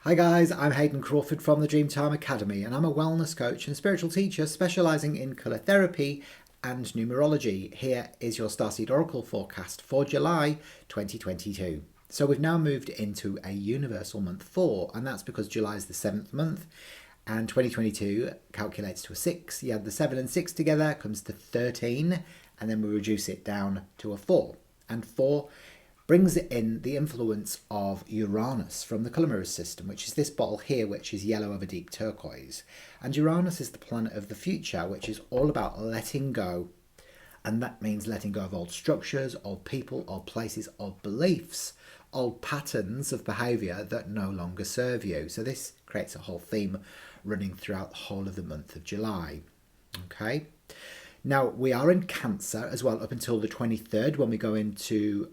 Hi guys, I'm Hayden Crawford from the Dreemtime Academy, and I'm a wellness coach and spiritual teacher specialising in colour therapy and numerology. Here is your Starseed Oracle forecast for July 2022. So we've now moved into a universal month 4, and that's because July is the 7th month and 2022 calculates to a 6. You add the 7 and 6 together, comes to 13, and then we reduce it down to a 4. And 4 brings in the influence of Uranus from the colour mirror system, which is this bottle here, which is yellow over deep turquoise. And Uranus is the planet of the future, which is all about letting go. And that means letting go of old structures, old people, old places, old beliefs, old patterns of behaviour that no longer serve you. So this creates a whole theme running throughout the whole of the month of July. Okay. Now, we are in Cancer as well up until the 23rd when we go into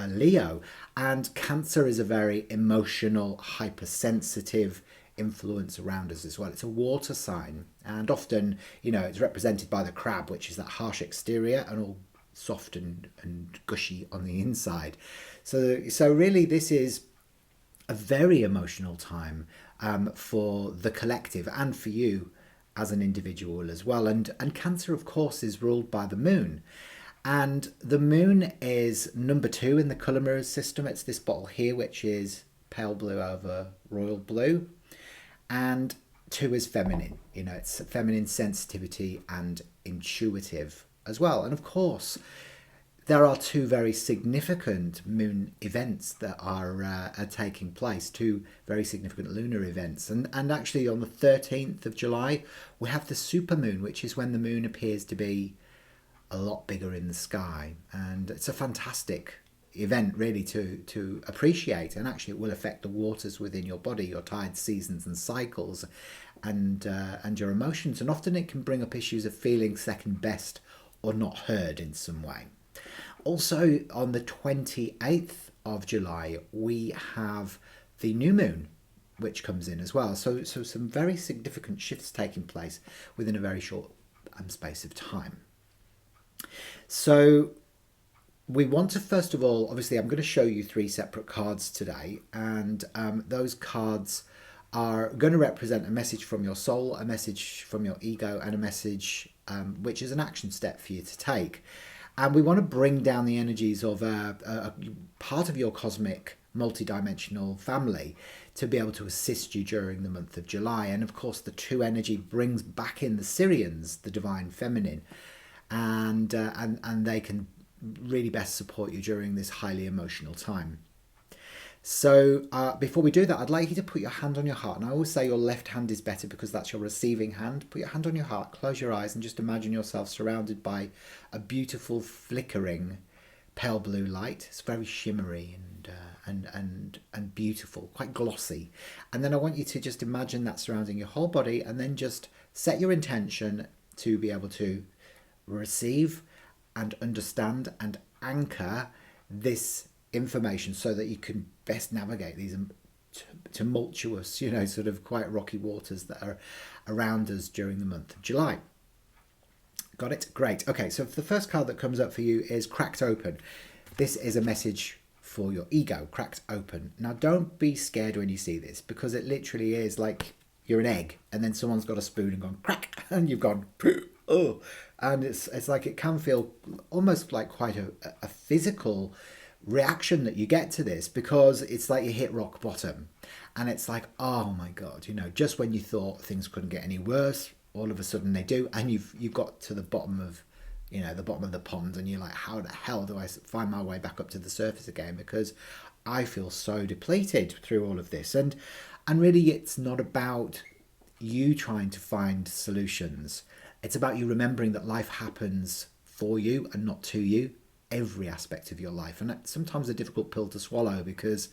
Leo, and Cancer is a very emotional, hypersensitive influence around us as well. It's a water sign, and often, it's represented by the crab, which is that harsh exterior and all soft and gushy on the inside. So really, this is a very emotional time for the collective and for you as an individual as well. And Cancer, of course, is ruled by the moon. And the moon is number 2 in the colour mirror system. It's this bottle here, which is pale blue over royal blue. And 2 is feminine. It's feminine sensitivity and intuitive as well. And of course, there are 2 very significant moon events that are taking place, 2 very significant lunar events. And actually on the 13th of July, we have the supermoon, which is when the moon appears to be a lot bigger in the sky, and it's a fantastic event really to appreciate. And actually it will affect the waters within your body, your tides, seasons and cycles, and your emotions, and often it can bring up issues of feeling second best or not heard in some way. Also on the 28th of July we have the new moon, which comes in as well, so some very significant shifts taking place within a very short space of time. So we want to, first of all, obviously I'm going to show you 3 separate cards today, and those cards are going to represent a message from your soul, a message from your ego, and a message which is an action step for you to take. And we want to bring down the energies of a part of your cosmic multidimensional family to be able to assist you during the month of July. And of course the 2 energy brings back in the Syrians, the divine feminine, and they can really best support you during this highly emotional time. So before we do that, I'd like you to put your hand on your heart. And I always say your left hand is better because that's your receiving hand. Put your hand on your heart, close your eyes, and just imagine yourself surrounded by a beautiful flickering pale blue light. It's very shimmery and beautiful, quite glossy. And then I want you to just imagine that surrounding your whole body, and then just set your intention to be able to receive and understand and anchor this information so that you can best navigate these tumultuous, sort of quite rocky waters that are around us during the month of July. Got it? Great. Okay, so the first card that comes up for you is Cracked Open. This is a message for your ego, cracked open. Now don't be scared when you see this, because it literally is like you're an egg and then someone's got a spoon and gone crack and you've gone oh, and it's like it can feel almost like quite a physical reaction that you get to this, because it's like you hit rock bottom and it's like, oh my god, just when you thought things couldn't get any worse, all of a sudden they do, and you've got to the bottom of the bottom of the pond, and you're like, how the hell do I find my way back up to the surface again, because I feel so depleted through all of this. And really it's not about you trying to find solutions. It's about you remembering that life happens for you and not to you, every aspect of your life. And that's sometimes a difficult pill to swallow, because,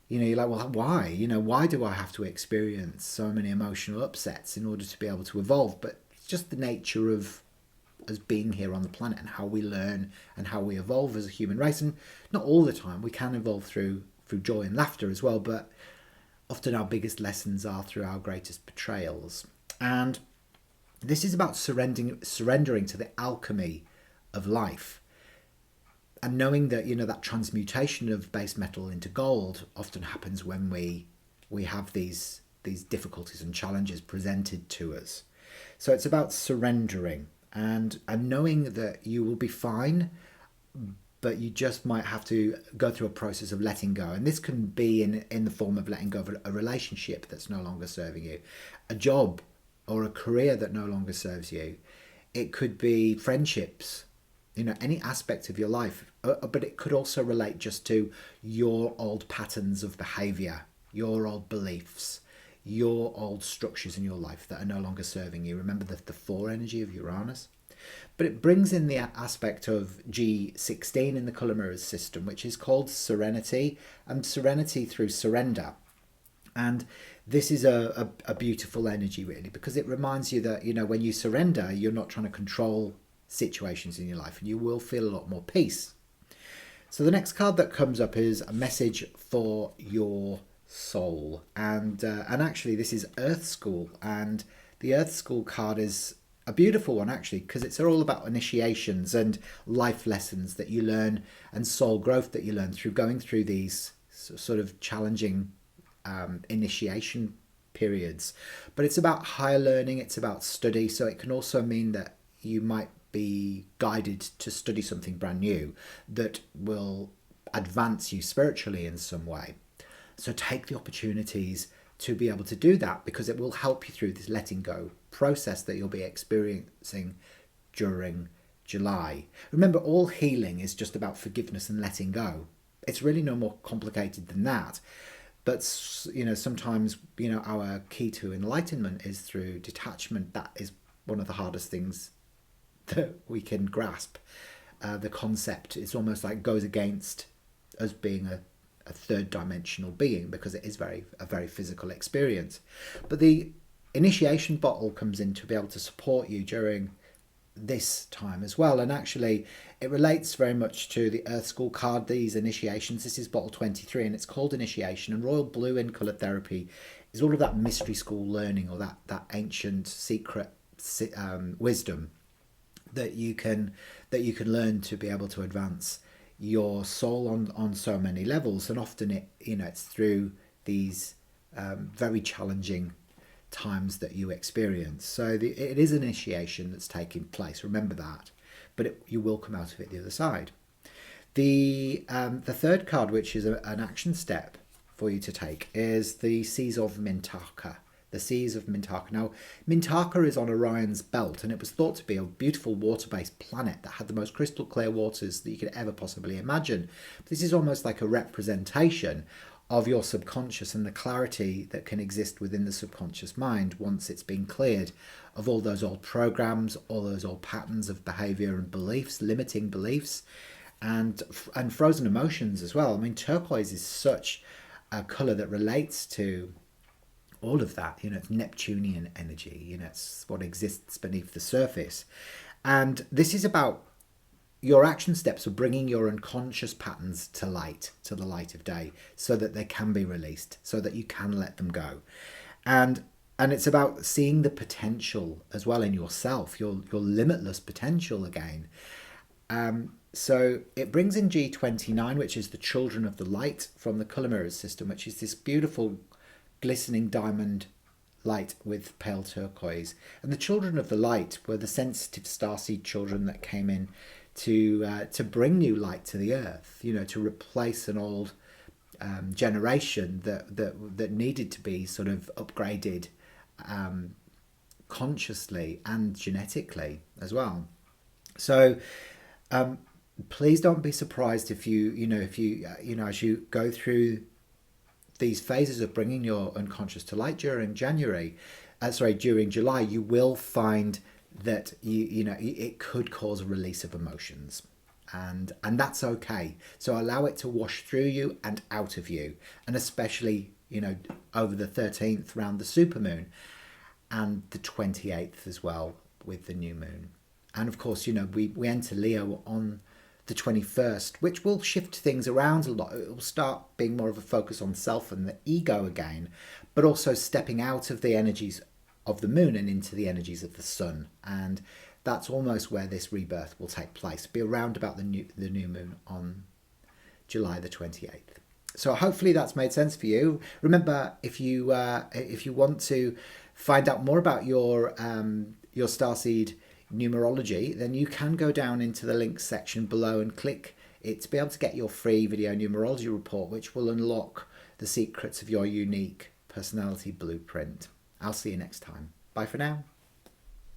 you're like, well, why? Why do I have to experience so many emotional upsets in order to be able to evolve? But it's just the nature of us being here on the planet and how we learn and how we evolve as a human race. And not all the time. We can evolve through joy and laughter as well, but often our biggest lessons are through our greatest betrayals. And this is about surrendering to the alchemy of life, and knowing that that transmutation of base metal into gold often happens when we we have these difficulties and challenges presented to us. So it's about surrendering and knowing that you will be fine, but you just might have to go through a process of letting go. And this can be in the form of letting go of a relationship that's no longer serving you, a job or a career that no longer serves you. It could be friendships, any aspect of your life. But it could also relate just to your old patterns of behavior, your old beliefs, your old structures in your life that are no longer serving you. Remember the 4 energy of Uranus? But it brings in the aspect of G16 in the colour mirrors system, which is called serenity, and serenity through surrender. And this is a beautiful energy, really, because it reminds you that, when you surrender, you're not trying to control situations in your life, and you will feel a lot more peace. So the next card that comes up is a message for your soul. And actually, this is Earth School. And the Earth School card is a beautiful one, actually, because it's all about initiations and life lessons that you learn and soul growth that you learn through going through these sort of challenging initiation periods. But it's about higher learning, it's about study. So it can also mean that you might be guided to study something brand new that will advance you spiritually in some way. So take the opportunities to be able to do that, because it will help you through this letting go process that you'll be experiencing during July. Remember, all healing is just about forgiveness and letting go. It's really no more complicated than that. But sometimes our key to enlightenment is through detachment. That is one of the hardest things that we can grasp. The concept is almost like goes against us being a third dimensional being, because it is a very physical experience. But the initiation bottle comes in to be able to support you during this time as well. And actually, it relates very much to the Earth School card, these initiations. This is bottle 23, and it's called Initiation. And royal blue in colour therapy is all of that mystery school learning, or that ancient secret wisdom that you can learn to be able to advance your soul on so many levels. And often it's through these very challenging times that you experience. So it is an initiation that's taking place. Remember that, but you will come out of it the other side. The third card, which is an action step for you to take, is the Seas of Mintaka. The Seas of Mintaka. Now, Mintaka is on Orion's belt, and it was thought to be a beautiful water-based planet that had the most crystal clear waters that you could ever possibly imagine. This is almost like a representation of your subconscious and the clarity that can exist within the subconscious mind once it's been cleared of all those old programs, all those old patterns of behavior and beliefs, limiting beliefs, and frozen emotions as well. I mean, turquoise is such a color that relates to all of that. It's Neptunian energy. It's what exists beneath the surface. And this is about your action steps of bringing your unconscious patterns to the light of day, so that they can be released, so that you can let them go. And it's about seeing the potential as well in yourself, your limitless potential again. So it brings in G29, which is the Children of the Light from the Colour Mirrors system, which is this beautiful glistening diamond light with pale turquoise. And the Children of the Light were the sensitive starseed children that came in to bring new light to the earth, to replace an old generation that needed to be sort of upgraded consciously and genetically as well. So please don't be surprised if you as you go through these phases of bringing your unconscious to light during during July, you will find that it could cause a release of emotions, and that's okay. So allow it to wash through you and out of you, and especially over the 13th around the supermoon, and the 28th as well with the new moon. And of course, we enter Leo on the 21st, which will shift things around a lot. It will start being more of a focus on self and the ego again, but also stepping out of the energies of the moon and into the energies of the sun. And that's almost where this rebirth will take place. Be around about the new moon on July the 28th. So hopefully that's made sense for you. Remember, if you want to find out more about your starseed numerology, then you can go down into the links section below and click it to be able to get your free video numerology report, which will unlock the secrets of your unique personality blueprint. I'll see you next time. Bye for now.